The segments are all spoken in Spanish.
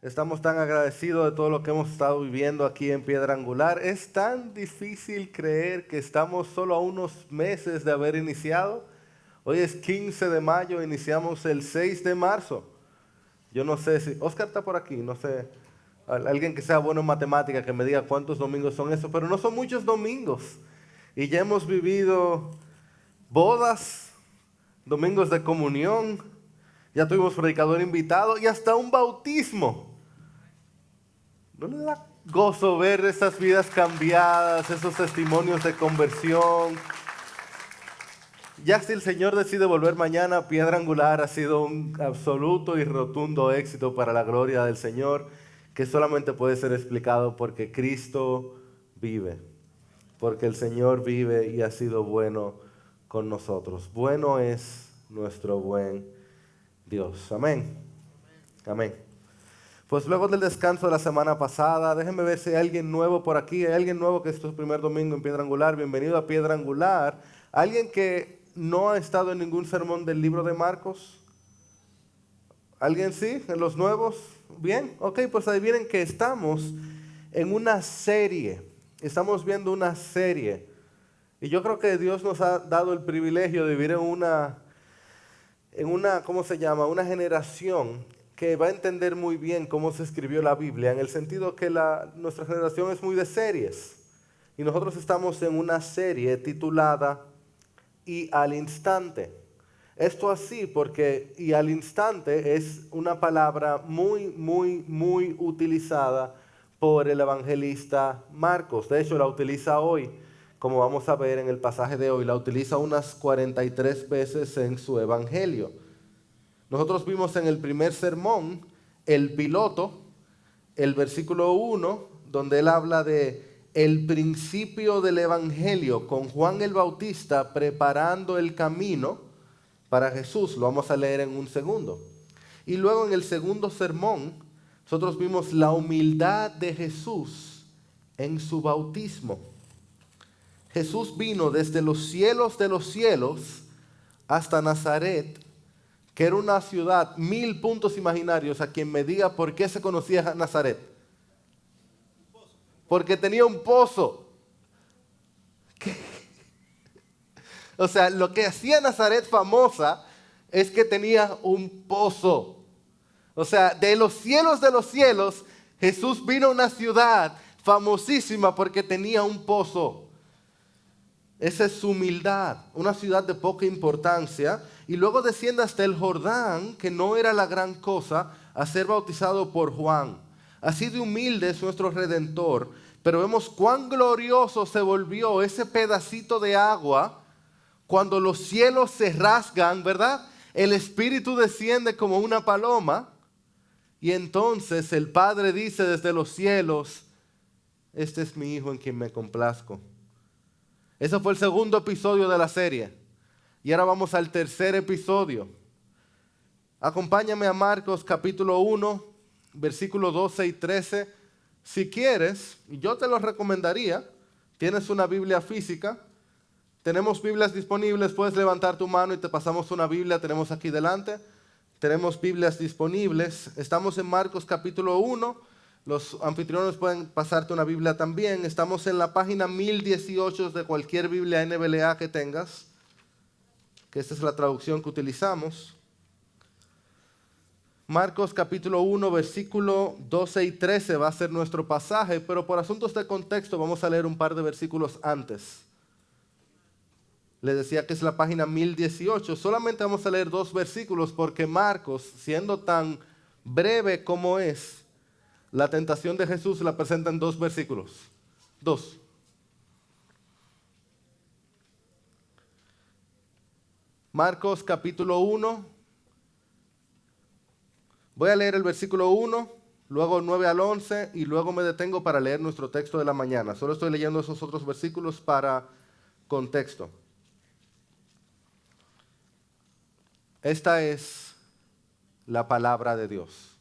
Estamos tan agradecidos de todo lo que hemos estado viviendo aquí en Piedra Angular. Es tan difícil creer que estamos solo a unos meses de haber iniciado. Hoy es 15 de mayo, iniciamos el 6 de marzo. Yo no sé si Oscar está por aquí, no sé, alguien que sea bueno en matemática que me diga cuántos domingos son esos, pero no son muchos domingos. Y ya hemos vivido bodas, domingos de comunión, ya tuvimos predicador invitado y hasta un bautismo. ¿No le da gozo ver esas vidas cambiadas, esos testimonios de conversión? Ya si el Señor decide volver mañana, Piedra Angular ha sido un absoluto y rotundo éxito para la gloria del Señor, que solamente puede ser explicado porque Cristo vive, porque el Señor vive y ha sido bueno con nosotros. Bueno es nuestro buen Dios. Amén. Amén. Pues luego del descanso de la semana pasada, déjenme ver si hay alguien nuevo por aquí. Hay alguien nuevo que es su primer domingo en Piedra Angular. Bienvenido a Piedra Angular. Alguien que no ha estado en ningún sermón del libro de Marcos. ¿Alguien sí? ¿En los nuevos? Bien, ok, pues adivinen que estamos en una serie. Estamos viendo una serie. Y yo creo que Dios nos ha dado el privilegio de vivir en una, ¿cómo se llama? Una generación que va a entender muy bien cómo se escribió la Biblia, en el sentido que nuestra generación es muy de series. Y nosotros estamos en una serie titulada Y al instante. Esto así porque y al instante es una palabra muy utilizada por el evangelista Marcos. De hecho, la utiliza hoy, como vamos a ver en el pasaje de hoy, la utiliza unas 43 veces en su evangelio. Nosotros vimos en el primer sermón el piloto, el versículo 1, donde él habla de el principio del evangelio con Juan el Bautista preparando el camino para Jesús. Lo vamos a leer en un segundo. Y luego en el segundo sermón, nosotros vimos la humildad de Jesús en su bautismo. Jesús vino desde los cielos de los cielos hasta Nazaret, que era una ciudad, 1000 puntos imaginarios, a quien me diga por qué se conocía Nazaret. Porque tenía un pozo. O sea, lo que hacía Nazaret famosa es que tenía un pozo. O sea, de los cielos, Jesús vino a una ciudad famosísima porque tenía un pozo. Esa es su humildad, una ciudad de poca importancia. Y luego desciende hasta el Jordán, que no era la gran cosa, a ser bautizado por Juan. Así de humilde es nuestro Redentor. Pero vemos cuán glorioso se volvió ese pedacito de agua cuando los cielos se rasgan, ¿verdad? El Espíritu desciende como una paloma. Y entonces el Padre dice desde los cielos: este es mi Hijo en quien me complazco. Ese fue el segundo episodio de la serie. Y ahora vamos al tercer episodio. Acompáñame a Marcos capítulo 1, versículos 12 y 13. Si quieres, yo te lo recomendaría. Tienes una Biblia física. Tenemos Biblias disponibles. Puedes levantar tu mano y te pasamos una Biblia. Tenemos aquí delante. Tenemos Biblias disponibles. Estamos en Marcos capítulo 1. Los anfitriones pueden pasarte una Biblia también. Estamos en la página 1018 de cualquier Biblia NBLA que tengas, que esta es la traducción que utilizamos. Marcos capítulo 1, versículo 12 y 13 va a ser nuestro pasaje, pero por asuntos de contexto vamos a leer un par de versículos antes. Les decía que es la página 1018. Solamente vamos a leer 2 versículos porque Marcos, siendo tan breve como es, la tentación de Jesús la presenta en 2 versículos. 2. Marcos capítulo 1. Voy a leer el versículo 1, luego 9 al 11 y luego me detengo para leer nuestro texto de la mañana. Solo estoy leyendo esos otros versículos para contexto. Esta es la palabra de Dios.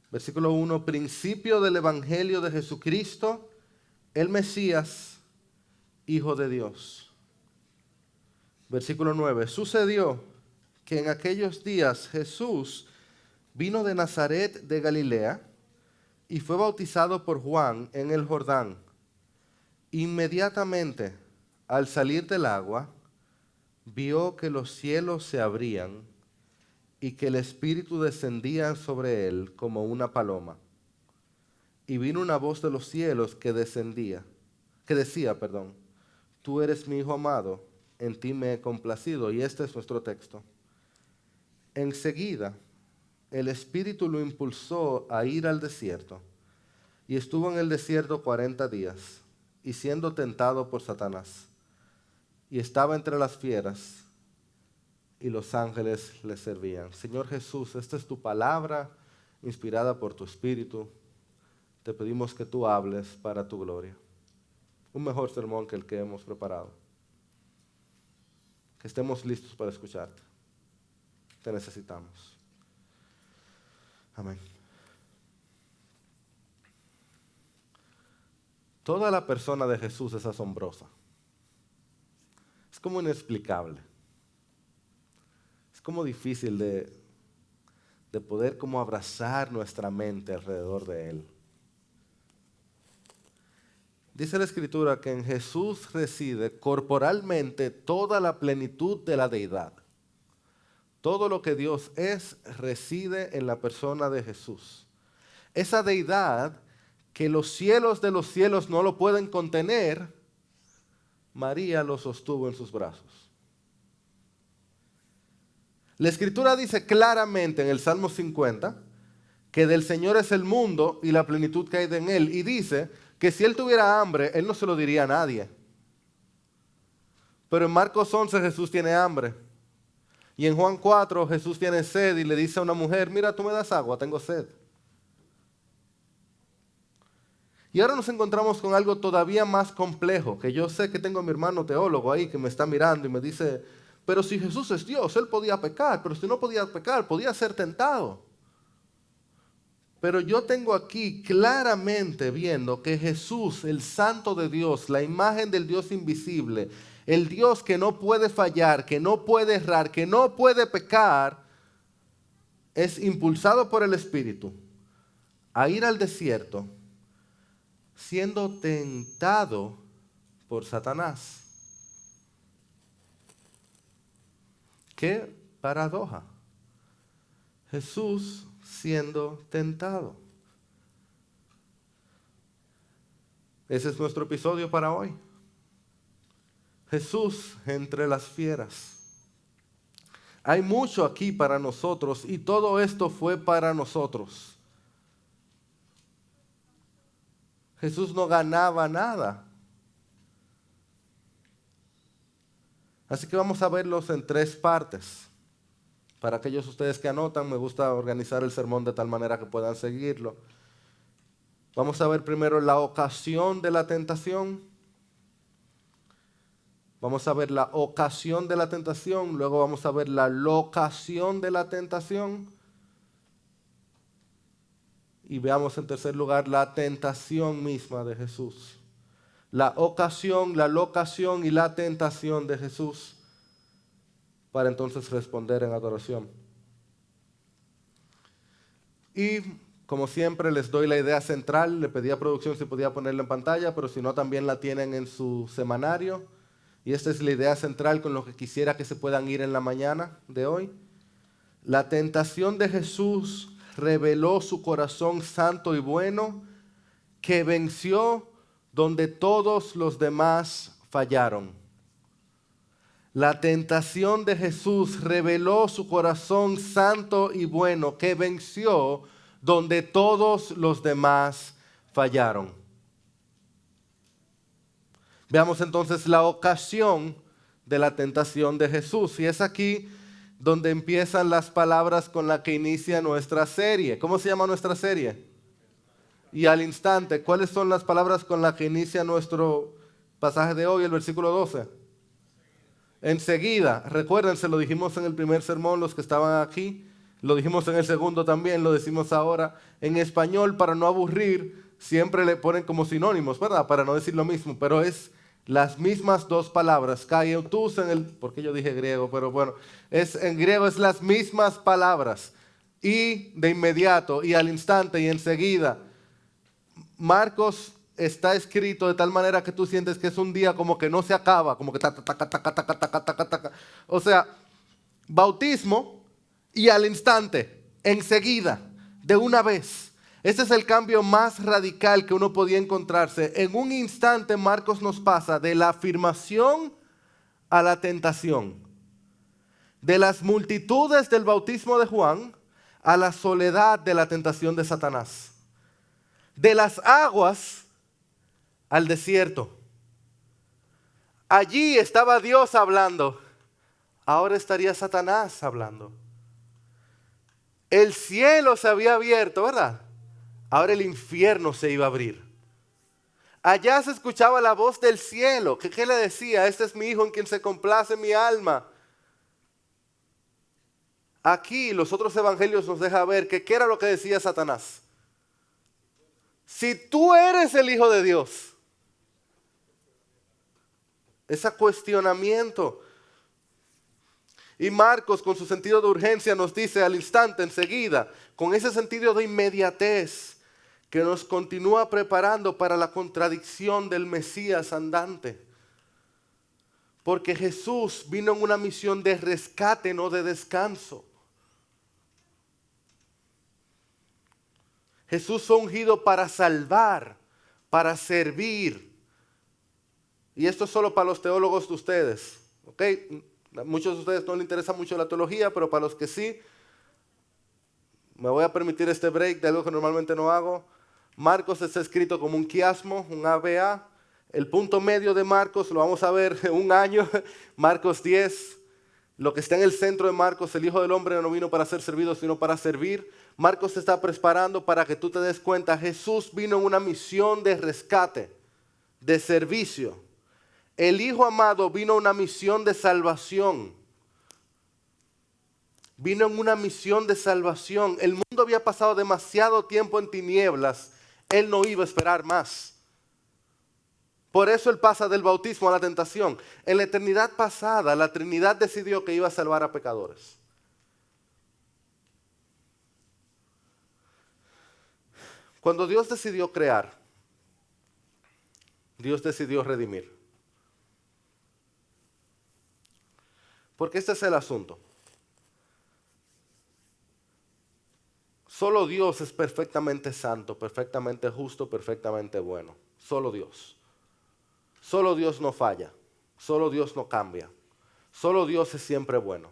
Versículo 1, principio del Evangelio de Jesucristo, el Mesías, Hijo de Dios. Versículo 9, sucedió que en aquellos días Jesús vino de Nazaret de Galilea y fue bautizado por Juan en el Jordán. Inmediatamente, al salir del agua, vio que los cielos se abrían y que el Espíritu descendía sobre él como una paloma. Y vino una voz de los cielos que decía, tú eres mi Hijo amado, en ti me he complacido. Y este es nuestro texto. Enseguida, el Espíritu lo impulsó a ir al desierto, y estuvo en el desierto 40 días, y siendo tentado por Satanás. Y estaba entre las fieras, y los ángeles le servían. Señor Jesús, esta es tu palabra, inspirada por tu Espíritu. Te pedimos que tú hables para tu gloria. Un mejor sermón que el que hemos preparado. Que estemos listos para escucharte. Te necesitamos. Amén. Toda la persona de Jesús es asombrosa. Es como inexplicable. Es como difícil de poder como abrazar nuestra mente alrededor de Él. Dice la Escritura que en Jesús reside corporalmente toda la plenitud de la deidad. Todo lo que Dios es reside en la persona de Jesús. Esa deidad que los cielos de los cielos no lo pueden contener, María lo sostuvo en sus brazos. La Escritura dice claramente en el Salmo 50 que del Señor es el mundo y la plenitud que hay en él. Y dice que si Él tuviera hambre, Él no se lo diría a nadie. Pero en Marcos 11 Jesús tiene hambre. Y en Juan 4 Jesús tiene sed y le dice a una mujer, mira, tú me das agua, tengo sed. Y ahora nos encontramos con algo todavía más complejo, que yo sé que tengo a mi hermano teólogo ahí que me está mirando y me dice, pero si Jesús es Dios, Él podía pecar, pero si no podía pecar, podía ser tentado. Pero yo tengo aquí claramente viendo que Jesús, el Santo de Dios, la imagen del Dios invisible, el Dios que no puede fallar, que no puede errar, que no puede pecar, es impulsado por el Espíritu a ir al desierto siendo tentado por Satanás. ¡Qué paradoja! Jesús siendo tentado. Ese es nuestro episodio para hoy. Jesús entre las fieras. Hay mucho aquí para nosotros y todo esto fue para nosotros. Jesús no ganaba nada. Así que vamos a verlos en 3 partes. Para aquellos de ustedes que anotan, me gusta organizar el sermón de tal manera que puedan seguirlo. Vamos a ver primero la ocasión de la tentación. Vamos a ver la ocasión de la tentación. Luego vamos a ver la locación de la tentación. Y veamos en tercer lugar la tentación misma de Jesús. La ocasión, la locación y la tentación de Jesús. Para entonces responder en adoración. Y como siempre les doy la idea central, le pedí a producción si podía ponerla en pantalla, pero si no también la tienen en su semanario. Y esta es la idea central con lo que quisiera que se puedan ir en la mañana de hoy. La tentación de Jesús reveló su corazón santo y bueno, que venció donde todos los demás fallaron. La tentación de Jesús reveló su corazón santo y bueno, que venció donde todos los demás fallaron. Veamos entonces la ocasión de la tentación de Jesús. Y es aquí donde empiezan las palabras con las que inicia nuestra serie. ¿Cómo se llama nuestra serie? Y al instante, ¿cuáles son las palabras con las que inicia nuestro pasaje de hoy, el versículo 12? Enseguida, recuerden, se lo dijimos en el primer sermón, los que estaban aquí, lo dijimos en el segundo también, lo decimos ahora. En español, para no aburrir, siempre le ponen como sinónimos, ¿verdad? Para no decir lo mismo, pero es las mismas 2 palabras. Kaioutos en el, porque yo dije griego, pero bueno, en griego es las mismas palabras. y de inmediato y al instante y enseguida. Marcos está escrito de tal manera que tú sientes que es un día como que no se acaba, como que ta, ta, ta, ta, ta, ta, ta, ta, ta, ta, ta, ta. O sea, bautismo y al instante, enseguida, de una vez. Ese es el cambio más radical que uno podía encontrarse. En un instante Marcos nos pasa de la afirmación a la tentación, de las multitudes del bautismo de Juan a la soledad de la tentación de Satanás, de las aguas al desierto. Allí estaba Dios hablando, ahora estaría Satanás hablando. El cielo se había abierto, ¿verdad? Ahora el infierno se iba a abrir. Allá se escuchaba la voz del cielo. ¿Qué le decía? Este es mi hijo en quien se complace mi alma. Aquí los otros evangelios nos dejan ver que qué era lo que decía Satanás. Si tú eres el Hijo de Dios. Ese cuestionamiento. Y Marcos, con su sentido de urgencia, nos dice al instante, enseguida, con ese sentido de inmediatez que nos continúa preparando para la contradicción del Mesías andante. Porque Jesús vino en una misión de rescate, no de descanso. Jesús fue ungido para salvar, para servir. Y esto es solo para los teólogos de ustedes, ¿ok? Muchos de ustedes no les interesa mucho la teología, pero para los que sí, me voy a permitir este break de algo que normalmente no hago. Marcos está escrito como un quiasmo, un ABA. El punto medio de Marcos lo vamos a ver en un año, Marcos 10. Lo que está en el centro de Marcos, el Hijo del Hombre no vino para ser servido, sino para servir. Marcos se está preparando para que tú te des cuenta, Jesús vino en una misión de rescate, de servicio. El Hijo amado vino en una misión de salvación. Vino en una misión de salvación. El mundo había pasado demasiado tiempo en tinieblas. Él no iba a esperar más. Por eso Él pasa del bautismo a la tentación. En la eternidad pasada, la Trinidad decidió que iba a salvar a pecadores. Cuando Dios decidió crear, Dios decidió redimir. Porque este es el asunto. Solo Dios es perfectamente santo, perfectamente justo, perfectamente bueno. Solo Dios. Solo Dios no falla. Solo Dios no cambia. Solo Dios es siempre bueno.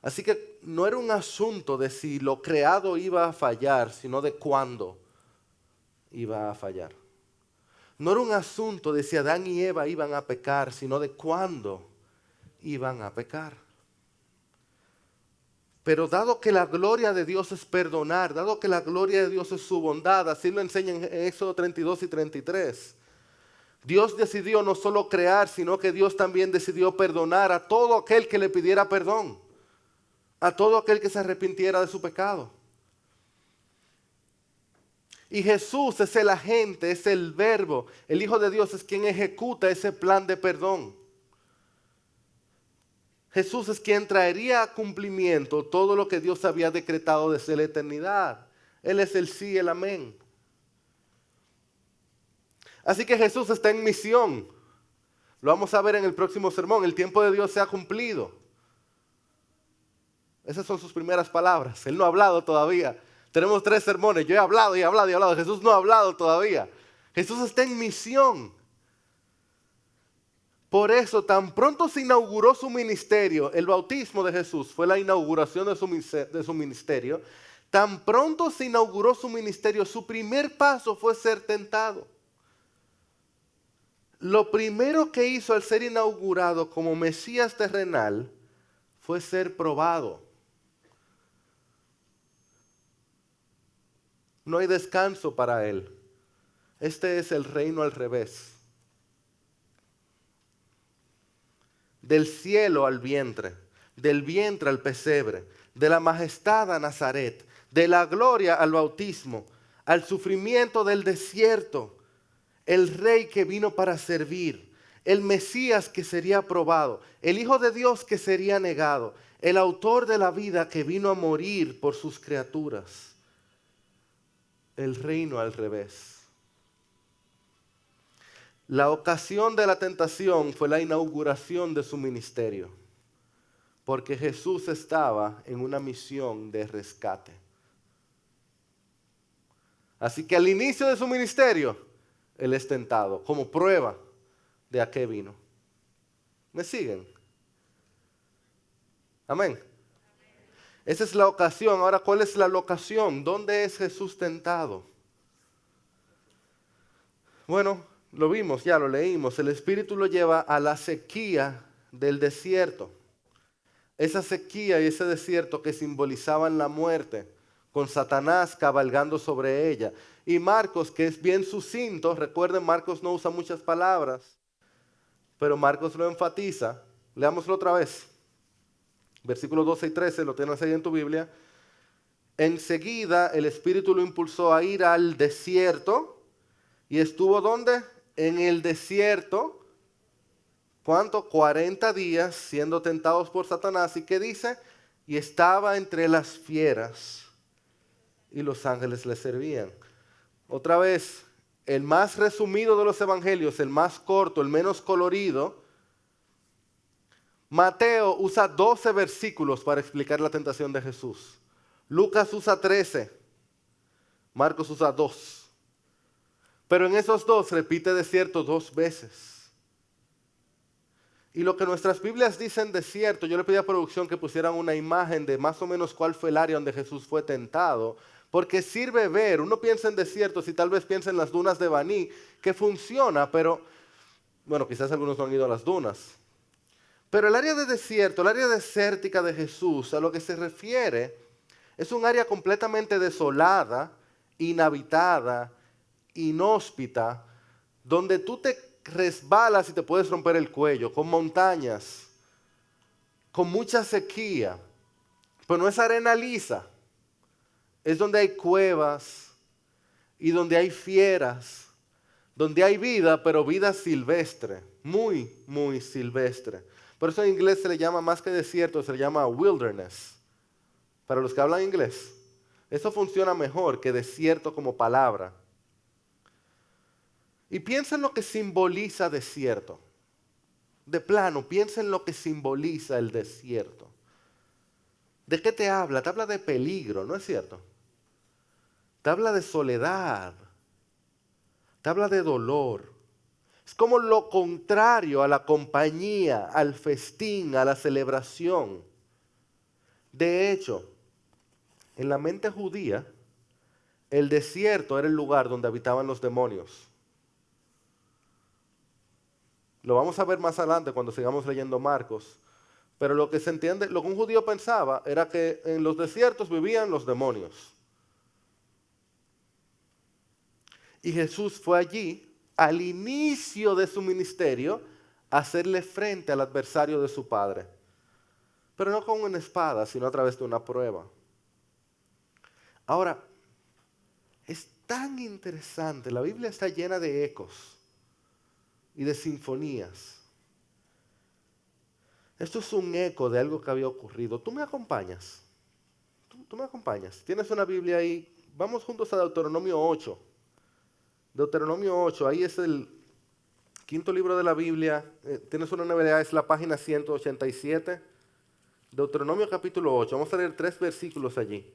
Así que no era un asunto de si lo creado iba a fallar, sino de cuándo iba a fallar. No era un asunto de si Adán y Eva iban a pecar, sino de cuándo iban a pecar. Pero dado que la gloria de Dios es perdonar, dado que la gloria de Dios es su bondad, así lo enseña en Éxodo 32 y 33, Dios decidió no solo crear, sino que Dios también decidió perdonar a todo aquel que le pidiera perdón, a todo aquel que se arrepintiera de su pecado. Y Jesús es el agente, es el verbo, el Hijo de Dios es quien ejecuta ese plan de perdón. Jesús es quien traería a cumplimiento todo lo que Dios había decretado desde la eternidad. Él es el sí y el amén. Así que Jesús está en misión. Lo vamos a ver en el próximo sermón. El tiempo de Dios se ha cumplido. Esas son sus primeras palabras. Él no ha hablado todavía. Tenemos 3 sermones. Yo he hablado y he hablado y he hablado. Jesús no ha hablado todavía. Jesús está en misión. Por eso, tan pronto se inauguró su ministerio, el bautismo de Jesús fue la inauguración de su ministerio, tan pronto se inauguró su ministerio, su primer paso fue ser tentado. Lo primero que hizo al ser inaugurado como Mesías terrenal fue ser probado. No hay descanso para él. Este es el reino al revés. Del cielo al vientre, del vientre al pesebre, de la majestad a Nazaret, de la gloria al bautismo, al sufrimiento del desierto, el rey que vino para servir, el Mesías que sería probado, el Hijo de Dios que sería negado, el autor de la vida que vino a morir por sus criaturas. El reino al revés. La ocasión de la tentación fue la inauguración de su ministerio, porque Jesús estaba en una misión de rescate. Así que al inicio de su ministerio, Él es tentado, como prueba de a qué vino. ¿Me siguen? Amén. Esa es la ocasión. Ahora, ¿cuál es la locación? ¿Dónde es Jesús tentado? Bueno, lo vimos, ya lo leímos. El Espíritu lo lleva a la sequía del desierto. Esa sequía y ese desierto que simbolizaban la muerte, con Satanás cabalgando sobre ella. Y Marcos, que es bien sucinto, recuerden, Marcos no usa muchas palabras, pero Marcos lo enfatiza. Leámoslo otra vez. Versículos 12 y 13, lo tienes ahí en tu Biblia. Enseguida el Espíritu lo impulsó a ir al desierto. ¿Y estuvo dónde? En el desierto. ¿Cuánto? 40 días siendo tentados por Satanás. ¿Y qué dice? Y estaba entre las fieras. Y los ángeles le servían. Otra vez, el más resumido de los evangelios, el más corto, el menos colorido. Mateo usa 12 versículos para explicar la tentación de Jesús. Lucas usa 13. Marcos usa 2. Pero en esos 2 repite desierto 2 veces. Y lo que nuestras Biblias dicen desierto, yo le pedí a producción que pusieran una imagen de más o menos cuál fue el área donde Jesús fue tentado, porque sirve ver, uno piensa en desiertos y tal vez piensa en las dunas de Baní, que funciona, pero, bueno, quizás algunos no han ido a las dunas. Pero el área de desierto, el área desértica de Jesús, a lo que se refiere, es un área completamente desolada, inhabitada, inhóspita, donde tú te resbalas y te puedes romper el cuello, con montañas, con mucha sequía, pero no es arena lisa, es donde hay cuevas y donde hay fieras, donde hay vida, pero vida silvestre, muy, muy silvestre. Por eso en inglés se le llama, más que desierto, se le llama wilderness, para los que hablan inglés. Eso funciona mejor que desierto como palabra. Y piensa en lo que simboliza desierto. De plano, piensa en lo que simboliza el desierto. ¿De qué te habla? Te habla de peligro, ¿no es cierto? Te habla de soledad. Te habla de dolor. Es como lo contrario a la compañía, al festín, a la celebración. De hecho, en la mente judía, el desierto era el lugar donde habitaban los demonios. Lo vamos a ver más adelante cuando sigamos leyendo Marcos. Pero lo que se entiende, lo que un judío pensaba era que en los desiertos vivían los demonios. Y Jesús fue allí, al inicio de su ministerio, a hacerle frente al adversario de su padre. Pero no con una espada, sino a través de una prueba. Ahora, es tan interesante, la Biblia está llena de ecos y de sinfonías. Esto es un eco de algo que había ocurrido. ¿Tú me acompañas? ¿Tú me acompañas? ¿Tienes una Biblia ahí? Vamos juntos a Deuteronomio 8. Deuteronomio 8, ahí es el quinto libro de la Biblia. Tienes una novedad, es la página 187. Deuteronomio capítulo 8. Vamos a leer 3 versículos allí.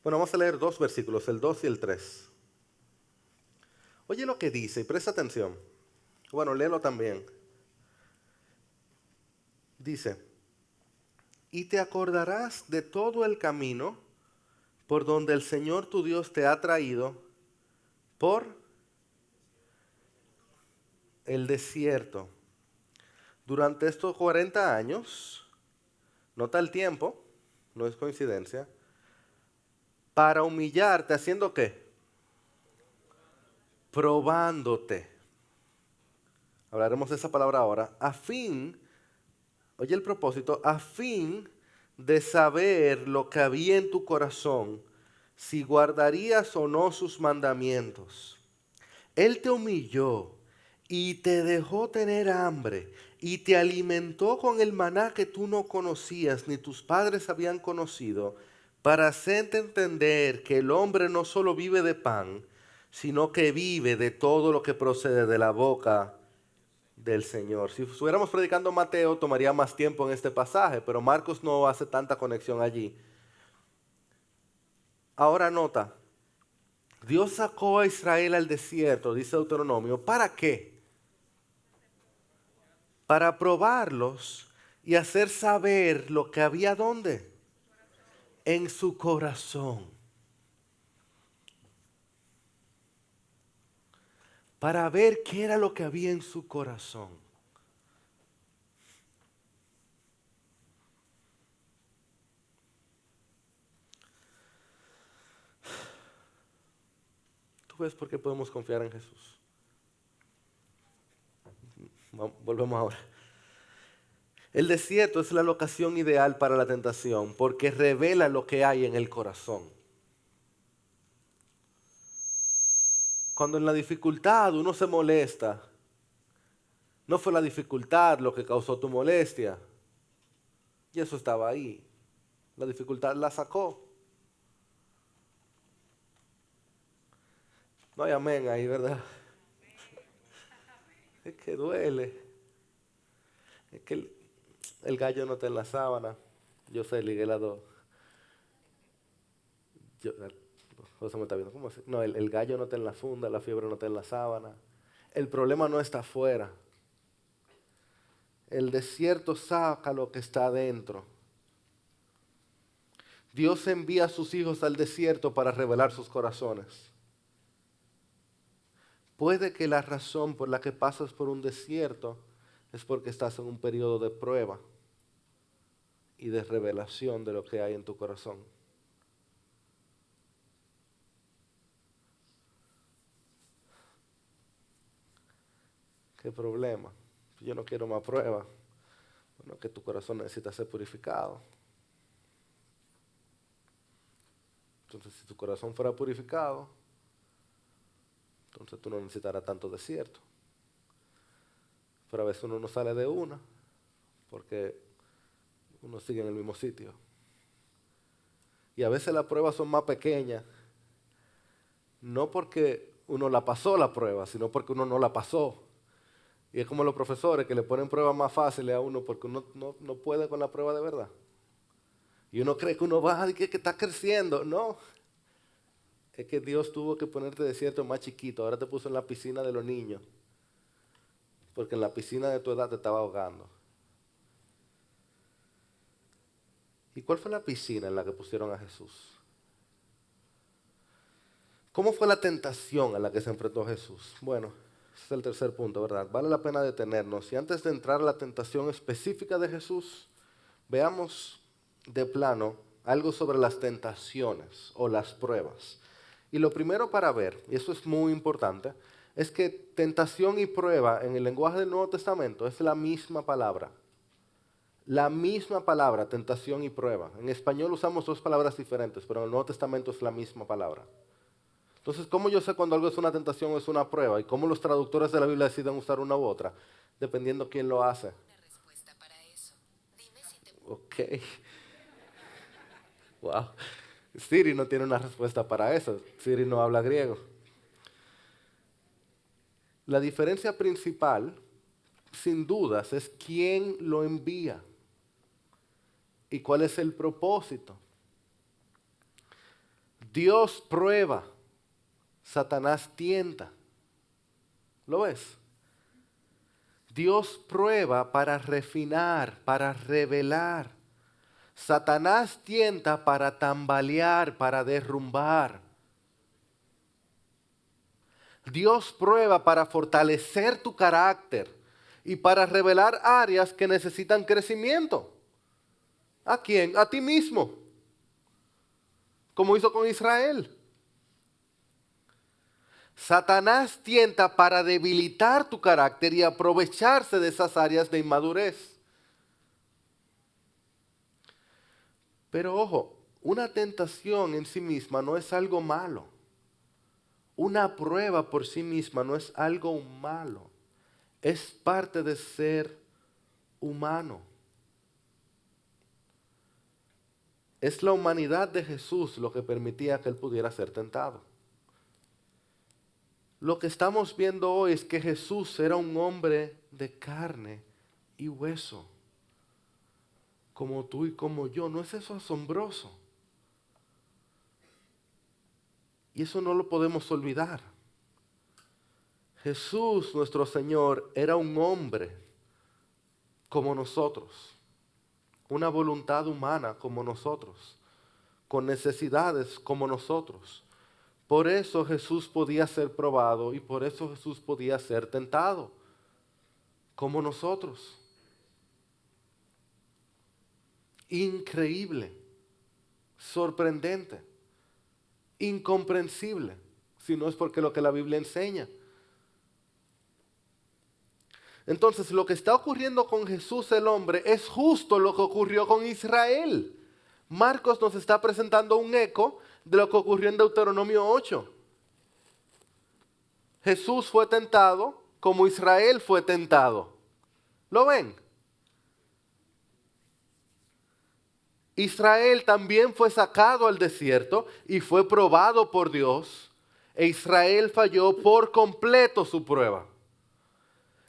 Bueno, vamos a leer 2 versículos, el 2 y el 3. Oye lo que dice y presta atención. Bueno, léelo también. Dice, y te acordarás de todo el camino por donde el Señor tu Dios te ha traído por el desierto. Durante estos 40 años, nota el tiempo, no es coincidencia, para humillarte, ¿haciendo qué? Probándote. hablaremos de esa palabra ahora, a fin, oye el propósito, a fin de saber lo que había en tu corazón, si guardarías o no sus mandamientos. Él te humilló y te dejó tener hambre y te alimentó con el maná que tú no conocías ni tus padres habían conocido, para hacerte entender que el hombre no solo vive de pan, sino que vive de todo lo que procede de la boca del Señor. Si estuviéramos predicando Mateo, tomaría más tiempo en este pasaje, pero Marcos no hace tanta conexión allí. Ahora nota, Dios sacó a Israel al desierto, dice Deuteronomio, ¿para qué? Para probarlos y hacer saber lo que había ¿dónde? En su corazón. Para ver qué era lo que había en su corazón. ¿Tú ves por qué podemos confiar en Jesús? Volvemos ahora. El desierto es la locación ideal para la tentación porque revela lo que hay en el corazón. Cuando en la dificultad uno se molesta, no fue la dificultad lo que causó tu molestia. Y eso estaba ahí. La dificultad la sacó. No hay amén ahí, ¿verdad? Es que duele. Es que el gallo no está en la sábana. Yo sé, ligué las dos. José me está viendo. ¿Cómo así? No, el gallo no está en la funda, la fiebre no está en la sábana. El problema no está afuera. El desierto saca lo que está adentro. Dios envía a sus hijos al desierto para revelar sus corazones. Puede que la razón por la que pasas por un desierto es porque estás en un periodo de prueba y de revelación de lo que hay en tu corazón. ¿Qué problema? Yo no quiero más prueba. Bueno, que tu corazón necesita ser purificado. Entonces, si tu corazón fuera purificado, entonces tú no necesitarás tanto desierto. Pero a veces uno no sale de una porque uno sigue en el mismo sitio. Y a veces las pruebas son más pequeñas, no porque uno la pasó la prueba, sino porque uno no la pasó. Y es como los profesores que le ponen pruebas más fáciles a uno porque uno no puede con la prueba de verdad. Y uno cree que uno va y que está creciendo. No, es que Dios tuvo que ponerte desierto más chiquito. Ahora te puso en la piscina de los niños. Porque en la piscina de tu edad te estaba ahogando. ¿Y cuál fue la piscina en la que pusieron a Jesús? ¿Cómo fue la tentación a la que se enfrentó Jesús? Bueno, ese es el tercer punto, ¿verdad? Vale la pena detenernos. Y antes de entrar a la tentación específica de Jesús, veamos de plano algo sobre las tentaciones o las pruebas. Y lo primero para ver, y eso es muy importante, es que tentación y prueba en el lenguaje del Nuevo Testamento es la misma palabra. La misma palabra, tentación y prueba. En español usamos dos palabras diferentes, pero en el Nuevo Testamento es la misma palabra. Entonces, ¿cómo yo sé cuando algo es una tentación o es una prueba? ¿Y cómo los traductores de la Biblia deciden usar una u otra? Dependiendo quién lo hace. Ok. Wow. Siri no tiene una respuesta para eso. Siri no habla griego. La diferencia principal, sin dudas, es quién lo envía y cuál es el propósito. Dios prueba, Satanás tienta. ¿Lo ves? Dios prueba para refinar, para revelar. Satanás tienta para tambalear, para derrumbar. Dios prueba para fortalecer tu carácter y para revelar áreas que necesitan crecimiento. ¿A quién? A ti mismo. Como hizo con Israel. Satanás tienta para debilitar tu carácter y aprovecharse de esas áreas de inmadurez. Pero ojo, una tentación en sí misma no es algo malo. Una prueba por sí misma no es algo malo. Es parte de ser humano. Es la humanidad de Jesús lo que permitía que él pudiera ser tentado. Lo que estamos viendo hoy es que Jesús era un hombre de carne y hueso, como tú y como yo. ¿No es eso asombroso? Y eso no lo podemos olvidar. Jesús, nuestro Señor, era un hombre como nosotros, una voluntad humana como nosotros, con necesidades como nosotros. Por eso Jesús podía ser probado y por eso Jesús podía ser tentado, como nosotros. Increíble, sorprendente, incomprensible, si no es porque lo que la Biblia enseña. Entonces, lo que está ocurriendo con Jesús el hombre es justo lo que ocurrió con Israel. Marcos nos está presentando un eco de lo que ocurrió en Deuteronomio 8. Jesús fue tentado como Israel fue tentado. ¿Lo ven? Israel también fue sacado al desierto y fue probado por Dios. E Israel falló por completo su prueba.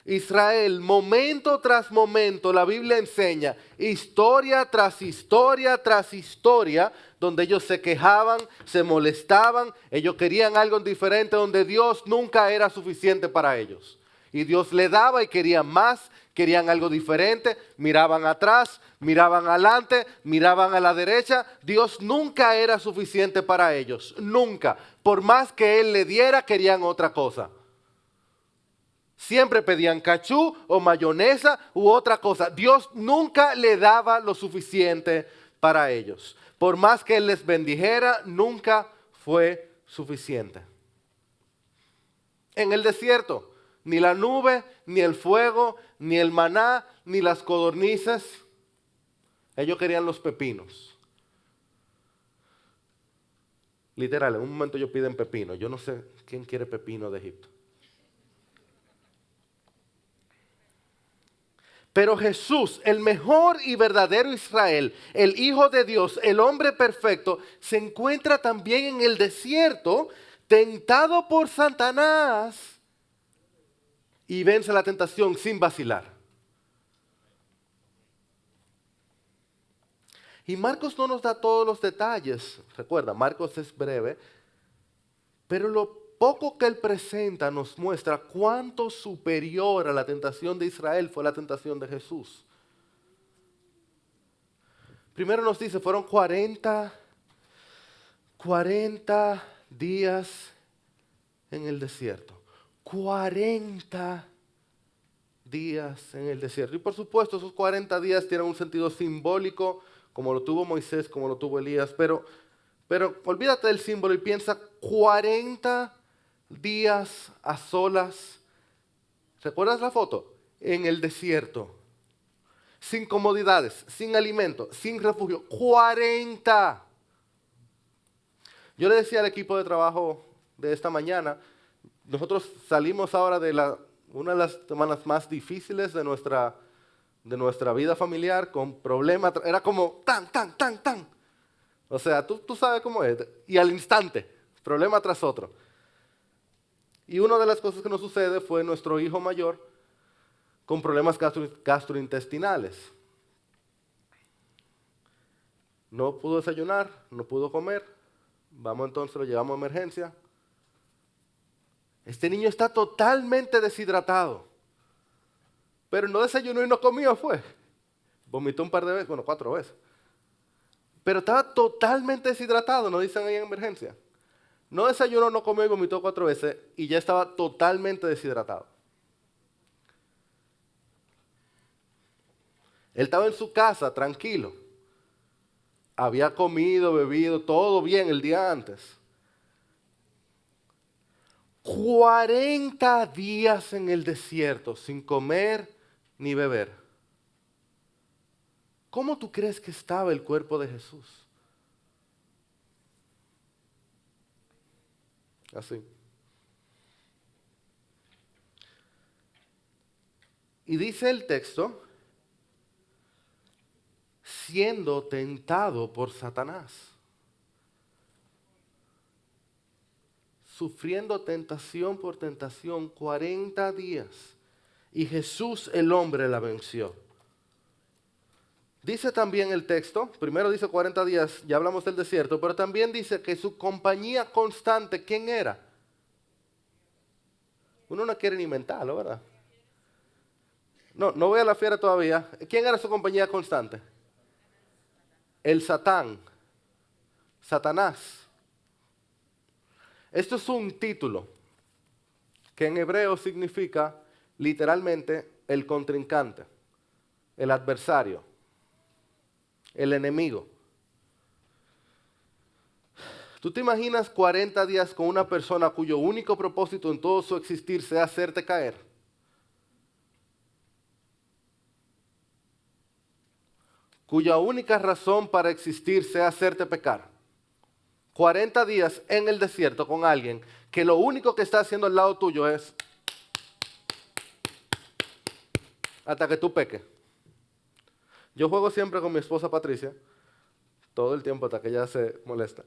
Israel, momento tras momento, la Biblia enseña, historia tras historia tras historia, donde ellos se quejaban, se molestaban, ellos querían algo diferente, donde Dios nunca era suficiente para ellos. Y Dios le daba y querían más, querían algo diferente, miraban atrás, miraban adelante, miraban a la derecha. Dios nunca era suficiente para ellos, nunca. Por más que Él le diera, querían otra cosa. Siempre pedían cachú o mayonesa u otra cosa. Dios nunca le daba lo suficiente para ellos. Por más que Él les bendijera, nunca fue suficiente. En el desierto, ni la nube, ni el fuego, ni el maná, ni las codornices. Ellos querían los pepinos. Literal, en un momento ellos piden pepino. Yo no sé quién quiere pepino de Egipto. Pero Jesús, el mejor y verdadero Israel, el Hijo de Dios, el hombre perfecto, se encuentra también en el desierto, tentado por Satanás, y vence la tentación sin vacilar. Y Marcos no nos da todos los detalles. Recuerda, Marcos es breve, pero lo poco que él presenta nos muestra cuánto superior a la tentación de Israel fue la tentación de Jesús. Primero nos dice, fueron 40 días en el desierto. 40 días en el desierto. Y por supuesto, esos 40 días tienen un sentido simbólico, como lo tuvo Moisés, como lo tuvo Elías, pero olvídate del símbolo y piensa 40 días a solas. ¿Recuerdas la foto? En el desierto. Sin comodidades, sin alimento, sin refugio. 40. Yo le decía al equipo de trabajo de esta mañana, nosotros salimos ahora de una de las semanas más difíciles de nuestra vida familiar, con problemas. Era como tan. O sea, tú sabes cómo es. Y al instante, problema tras otro. Y una de las cosas que nos sucede fue nuestro hijo mayor con problemas gastrointestinales. No pudo desayunar, no pudo comer. Vamos entonces, lo llevamos a emergencia. Este niño está totalmente deshidratado. Pero no desayunó y no comió, fue. Vomitó un par de veces, 4 veces. Pero estaba totalmente deshidratado, nos dicen ahí en emergencia. No desayunó, no comió y vomitó 4 veces y ya estaba totalmente deshidratado. Él estaba en su casa, tranquilo. Había comido, bebido, todo bien el día antes. 40 días en el desierto sin comer ni beber. ¿Cómo tú crees que estaba el cuerpo de Jesús? Así. Y dice el texto, siendo tentado por Satanás. Sufriendo tentación por tentación 40 días. Y Jesús el hombre la venció. Dice también el texto, primero dice 40 días, ya hablamos del desierto, pero también dice que su compañía constante, ¿quién era? Uno no quiere ni inventarlo, ¿verdad? No voy a la fiera todavía. ¿Quién era su compañía constante? El Satán. Satanás. Esto es un título que en hebreo significa literalmente el contrincante, el adversario, el enemigo. ¿Tú te imaginas 40 días con una persona cuyo único propósito en todo su existir sea hacerte caer? Cuya única razón para existir sea hacerte pecar. 40 días en el desierto con alguien que lo único que está haciendo al lado tuyo es hasta que tú peques. Yo juego siempre con mi esposa Patricia, todo el tiempo hasta que ella se molesta.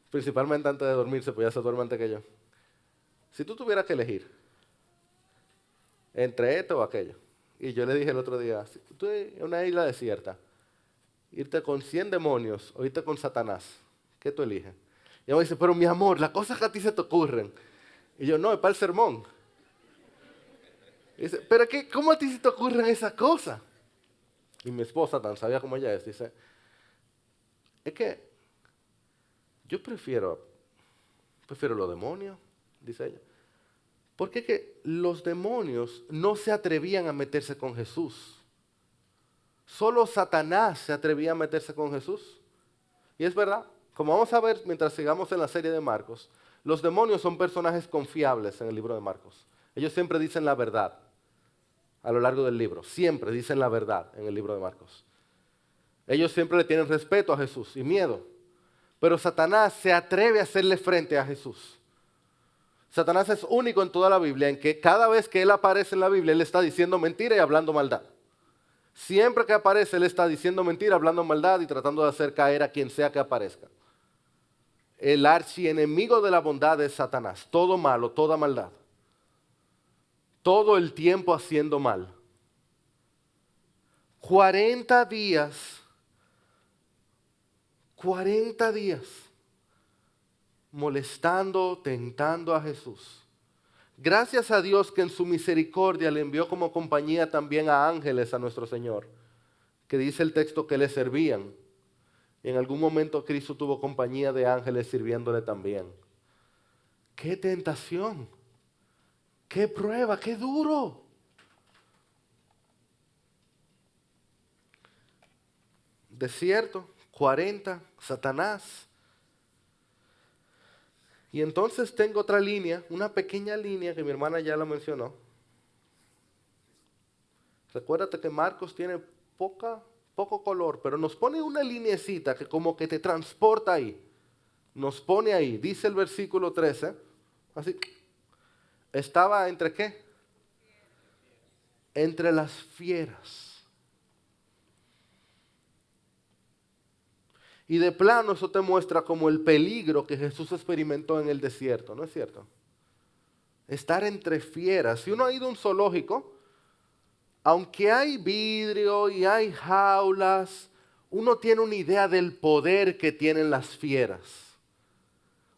Principalmente antes de dormirse, pues ella se duerme antes que yo. Si tú tuvieras que elegir entre esto o aquello, y yo le dije el otro día, si tú en una isla desierta, irte con 100 demonios o irte con Satanás, ¿qué tú eliges? Y ella me dice, pero mi amor, las cosas que a ti se te ocurren. Y yo, no, es para el sermón. Y dice, pero qué, ¿cómo a ti se te ocurren esas cosas? Y mi esposa, tan sabia como ella es, dice, es que yo prefiero los demonios, dice ella. Porque es que los demonios no se atrevían a meterse con Jesús. Solo Satanás se atrevía a meterse con Jesús. Y es verdad, como vamos a ver mientras sigamos en la serie de Marcos, los demonios son personajes confiables en el libro de Marcos. Ellos siempre dicen la verdad a lo largo del libro. Siempre dicen la verdad en el libro de Marcos. Ellos siempre le tienen respeto a Jesús y miedo. Pero Satanás se atreve a hacerle frente a Jesús. Satanás es único en toda la Biblia en que cada vez que él aparece en la Biblia, él está diciendo mentira y hablando maldad. Siempre que aparece, él está diciendo mentira, hablando maldad y tratando de hacer caer a quien sea que aparezca. El archienemigo de la bondad es Satanás. Todo malo, toda maldad. Todo el tiempo haciendo mal. 40 días. 40 días. Molestando, tentando a Jesús. Gracias a Dios que en su misericordia le envió como compañía también a ángeles a nuestro Señor, que dice el texto que le servían. Y en algún momento Cristo tuvo compañía de ángeles sirviéndole también. ¡Qué tentación! ¡Qué prueba! ¡Qué duro! Desierto, 40, Satanás. Y entonces tengo otra línea, una pequeña línea que mi hermana ya la mencionó. Recuérdate que Marcos tiene poco color, pero nos pone una linecita que como que te transporta ahí. Nos pone ahí, dice el versículo 13, así, estaba entre ¿qué? Entre las fieras. Y de plano eso te muestra como el peligro que Jesús experimentó en el desierto, ¿no es cierto? Estar entre fieras. Si uno ha ido a un zoológico, aunque hay vidrio y hay jaulas, uno tiene una idea del poder que tienen las fieras.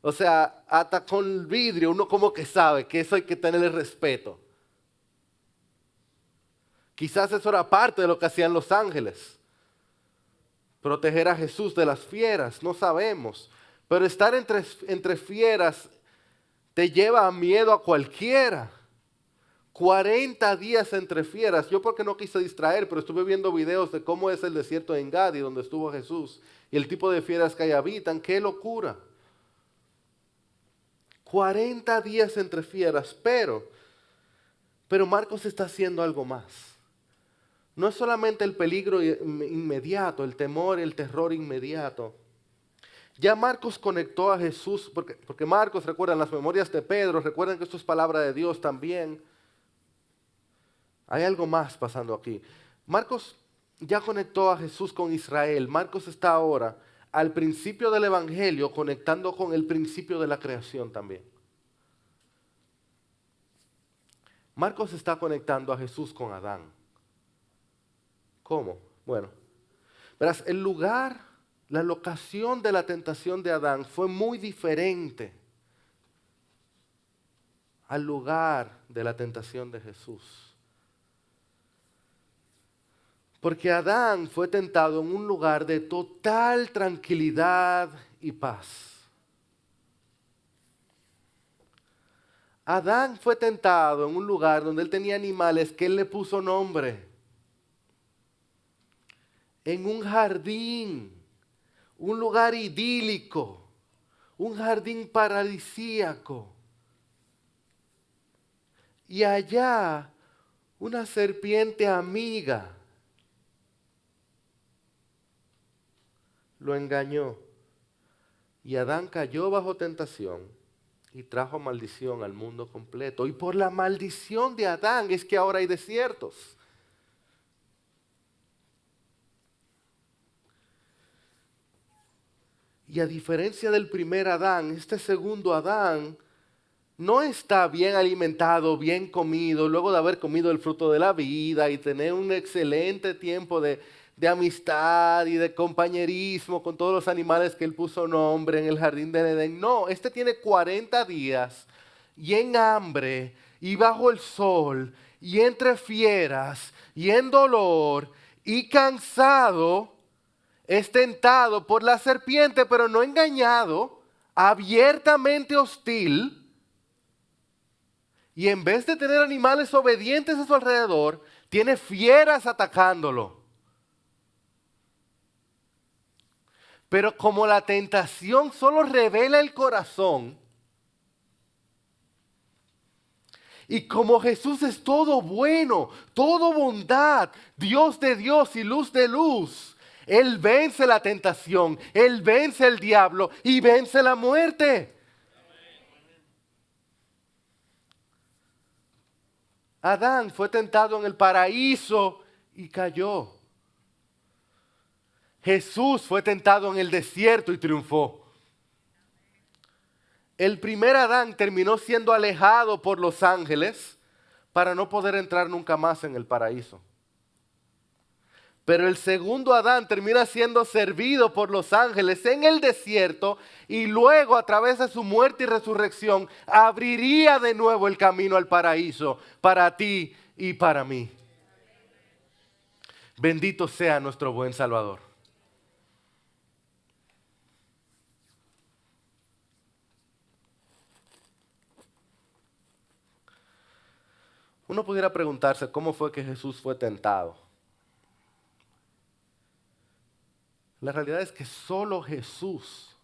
O sea, hasta con el vidrio uno como que sabe que eso hay que tenerle respeto. Quizás eso era parte de lo que hacían los ángeles. Proteger a Jesús de las fieras, no sabemos. Pero estar entre fieras te lleva a miedo a cualquiera. 40 días entre fieras. Yo porque no quise distraer, pero estuve viendo videos de cómo es el desierto de Engadi, donde estuvo Jesús, y el tipo de fieras que ahí habitan. ¡Qué locura! 40 días entre fieras, pero Marcos está haciendo algo más. No es solamente el peligro inmediato, el temor, el terror inmediato. Ya Marcos conectó a Jesús, porque Marcos, recuerdan las memorias de Pedro, recuerden que esto es palabra de Dios también. Hay algo más pasando aquí. Marcos ya conectó a Jesús con Israel. Marcos está ahora al principio del Evangelio conectando con el principio de la creación también. Marcos está conectando a Jesús con Adán. ¿Cómo? Bueno, verás, el lugar, la locación de la tentación de Adán fue muy diferente al lugar de la tentación de Jesús. Porque Adán fue tentado en un lugar de total tranquilidad y paz. Adán fue tentado en un lugar donde él tenía animales que él le puso nombre. En un jardín, un lugar idílico, un jardín paradisíaco. Y allá una serpiente amiga lo engañó. Y Adán cayó bajo tentación y trajo maldición al mundo completo. Y por la maldición de Adán es que ahora hay desiertos. Y a diferencia del primer Adán, este segundo Adán no está bien alimentado, bien comido, luego de haber comido el fruto de la vida y tener un excelente tiempo de amistad y de compañerismo con todos los animales que él puso nombre en el jardín del Edén. No, este tiene 40 días y en hambre y bajo el sol y entre fieras y en dolor y cansado. Es tentado por la serpiente, pero no engañado, abiertamente hostil. Y en vez de tener animales obedientes a su alrededor, tiene fieras atacándolo. Pero como la tentación solo revela el corazón, y como Jesús es todo bueno, todo bondad, Dios de Dios y luz de luz, Él vence la tentación, Él vence el diablo y vence la muerte. Adán fue tentado en el paraíso y cayó. Jesús fue tentado en el desierto y triunfó. El primer Adán terminó siendo alejado por los ángeles para no poder entrar nunca más en el paraíso. Pero el segundo Adán termina siendo servido por los ángeles en el desierto y luego a través de su muerte y resurrección abriría de nuevo el camino al paraíso para ti y para mí. Bendito sea nuestro buen Salvador. Uno pudiera preguntarse cómo fue que Jesús fue tentado. La realidad es que solo Jesús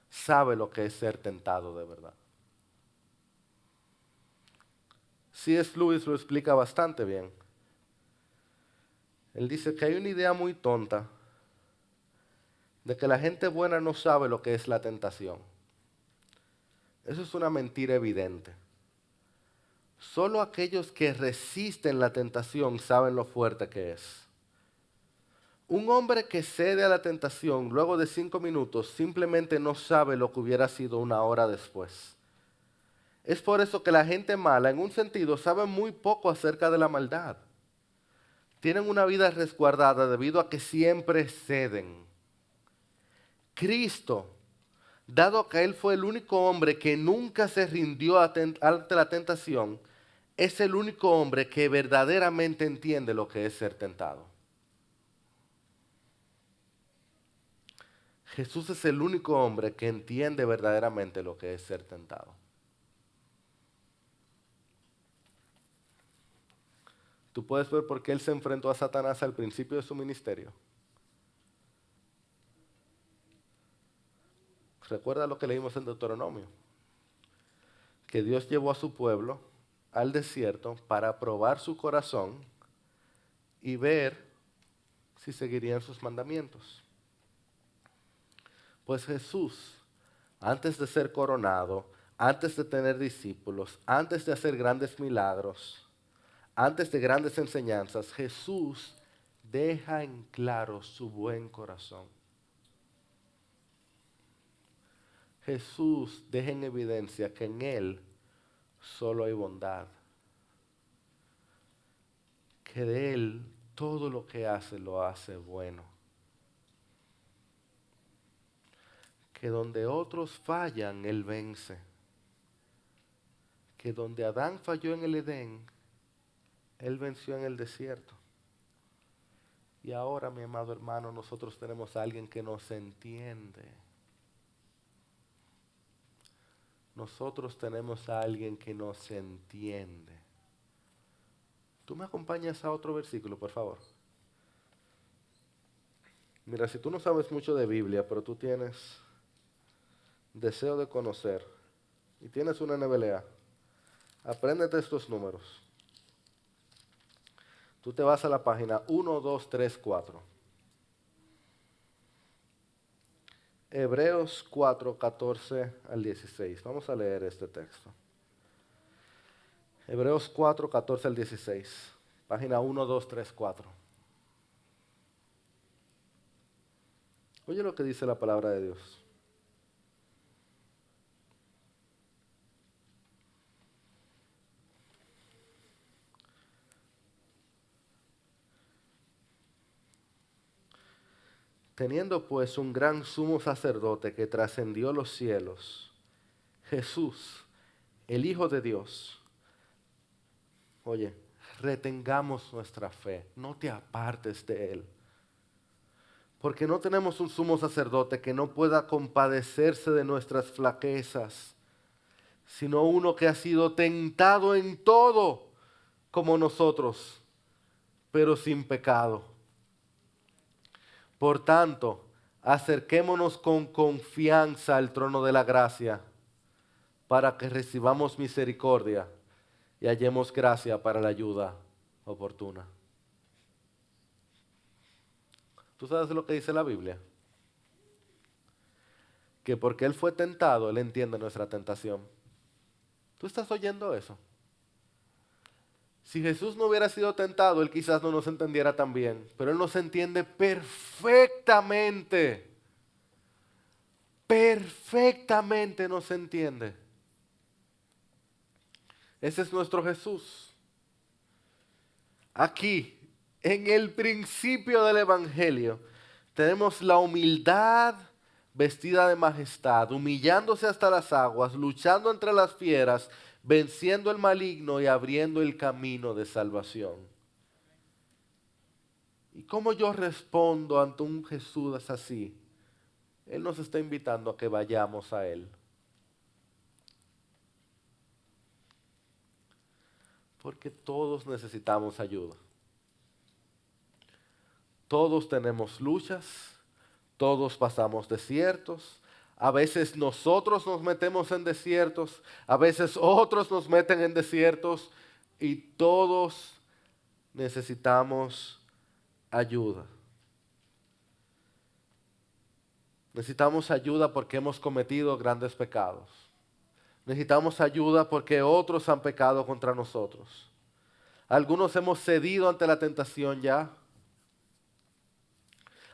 sabe lo que es ser tentado de verdad. C.S. Lewis lo explica bastante bien. Él dice que hay una idea muy tonta de que la gente buena no sabe lo que es la tentación. Eso es una mentira evidente. Solo aquellos que resisten la tentación saben lo fuerte que es. Un hombre que cede a la tentación luego de 5 minutos simplemente no sabe lo que hubiera sido una hora después. Es por eso que la gente mala, en un sentido, sabe muy poco acerca de la maldad. Tienen una vida resguardada debido a que siempre ceden. Cristo, dado que Él fue el único hombre que nunca se rindió ante la tentación, es el único hombre que verdaderamente entiende lo que es ser tentado. Jesús es el único hombre que entiende verdaderamente lo que es ser tentado. Tú puedes ver por qué Él se enfrentó a Satanás al principio de su ministerio. Recuerda lo que leímos en Deuteronomio. que Dios llevó a su pueblo al desierto para probar su corazón y ver si seguirían sus mandamientos. Pues Jesús, antes de ser coronado, antes de tener discípulos, antes de hacer grandes milagros, antes de grandes enseñanzas, Jesús deja en claro su buen corazón. Jesús deja en evidencia que en Él solo hay bondad. Que de Él todo lo que hace lo hace bueno. Que donde otros fallan, Él vence. Que donde Adán falló en el Edén, Él venció en el desierto. Y ahora, mi amado hermano, nosotros tenemos a alguien que nos entiende. Nosotros tenemos a alguien que nos entiende. ¿Tú me acompañas a otro versículo, por favor? Mira, si tú no sabes mucho de Biblia, pero tú tienes deseo de conocer y tienes una NBLA, apréndete estos números. Tú te vas a la página 1, 2, 3, 4. Hebreos 4, 14 al 16. Vamos a leer este texto. Hebreos 4, 14 al 16. Página 1, 2, 3, 4. Oye lo que dice la palabra de Dios. Teniendo pues un gran sumo sacerdote que trascendió los cielos, Jesús, el Hijo de Dios. Oye, retengamos nuestra fe, no te apartes de Él. Porque no tenemos un sumo sacerdote que no pueda compadecerse de nuestras flaquezas, sino uno que ha sido tentado en todo como nosotros, pero sin pecado. Por tanto, acerquémonos con confianza al trono de la gracia para que recibamos misericordia y hallemos gracia para la ayuda oportuna. ¿Tú sabes lo que dice la Biblia? Que porque Él fue tentado, Él entiende nuestra tentación. ¿Tú estás oyendo eso? Si Jesús no hubiera sido tentado, Él quizás no nos entendiera tan bien, pero Él nos entiende perfectamente. Perfectamente nos entiende. Ese es nuestro Jesús. Aquí, en el principio del Evangelio, tenemos la humildad vestida de majestad, humillándose hasta las aguas, luchando entre las fieras, venciendo el maligno y abriendo el camino de salvación. ¿Y cómo yo respondo ante un Jesús así? Él nos está invitando a que vayamos a Él. Porque todos necesitamos ayuda. Todos tenemos luchas, todos pasamos desiertos. A veces nosotros nos metemos en desiertos, a veces otros nos meten en desiertos y todos necesitamos ayuda. Necesitamos ayuda porque hemos cometido grandes pecados. Necesitamos ayuda porque otros han pecado contra nosotros. Algunos hemos cedido ante la tentación ya.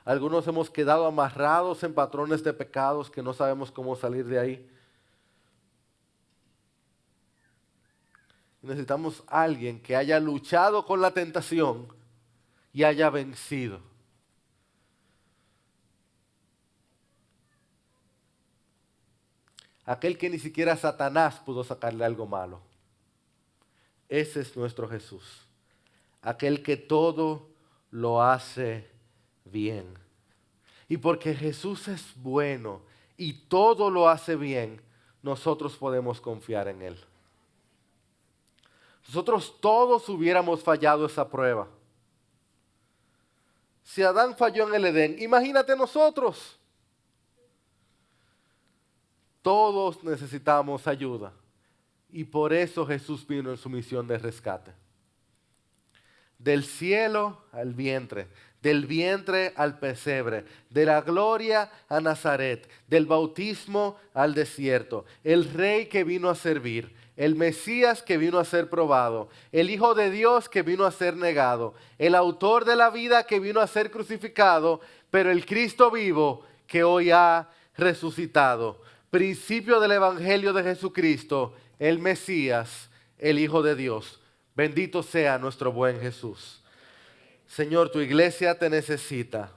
Algunos hemos quedado amarrados en patrones de pecados que no sabemos cómo salir de ahí. Necesitamos a alguien que haya luchado con la tentación y haya vencido. Aquel que ni siquiera Satanás pudo sacarle algo malo. Ese es nuestro Jesús. Aquel que todo lo hace bien. Y porque Jesús es bueno y todo lo hace bien, nosotros podemos confiar en Él. Nosotros todos hubiéramos fallado esa prueba. Si Adán falló en el Edén, imagínate nosotros. Todos necesitamos ayuda. Y por eso Jesús vino en su misión de rescate. Del cielo al vientre, del vientre al pesebre, de la gloria a Nazaret, del bautismo al desierto. El rey que vino a servir, el Mesías que vino a ser probado, el Hijo de Dios que vino a ser negado, el autor de la vida que vino a ser crucificado, pero el Cristo vivo que hoy ha resucitado. Principio del Evangelio de Jesucristo, el Mesías, el Hijo de Dios. Bendito sea nuestro buen Jesús. Señor, tu iglesia te necesita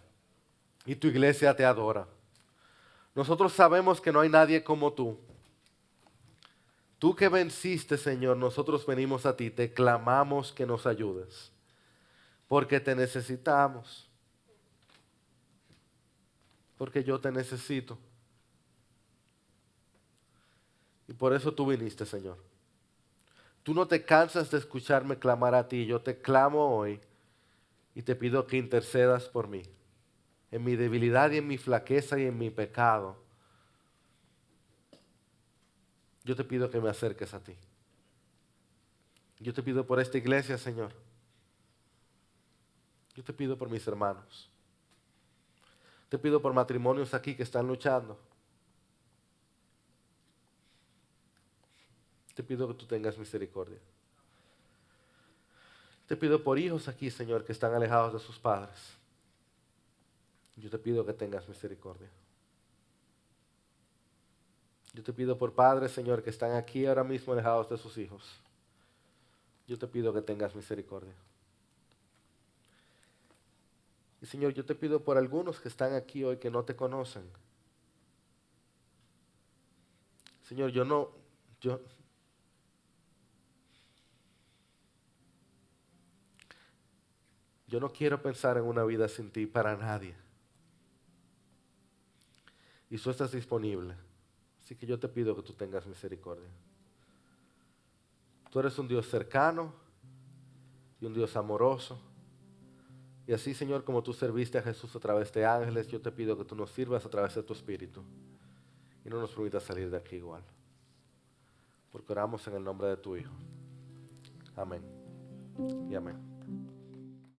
y tu iglesia te adora. Nosotros sabemos que no hay nadie como tú. Tú que venciste, Señor, nosotros venimos a ti, te clamamos que nos ayudes, porque te necesitamos, porque yo te necesito. Y por eso tú viniste, Señor. Tú no te cansas de escucharme clamar a ti. Yo te clamo hoy y te pido que intercedas por mí. En mi debilidad y en mi flaqueza y en mi pecado. Yo te pido que me acerques a ti. Yo te pido por esta iglesia, Señor. Yo te pido por mis hermanos. Te pido por matrimonios aquí que están luchando. Te pido que tú tengas misericordia. Te pido por hijos aquí, Señor, que están alejados de sus padres. Yo te pido que tengas misericordia. Yo te pido por padres, Señor, que están aquí ahora mismo alejados de sus hijos. Yo te pido que tengas misericordia. Y Señor, yo te pido por algunos que están aquí hoy que no te conocen. Señor, yo no quiero pensar en una vida sin ti para nadie. Y tú estás disponible. Así que yo te pido que tú tengas misericordia. Tú eres un Dios cercano y un Dios amoroso. Y así, Señor, como tú serviste a Jesús a través de ángeles, yo te pido que tú nos sirvas a través de tu Espíritu. Y no nos permitas salir de aquí igual. Porque oramos en el nombre de tu Hijo. Amén. Y amén.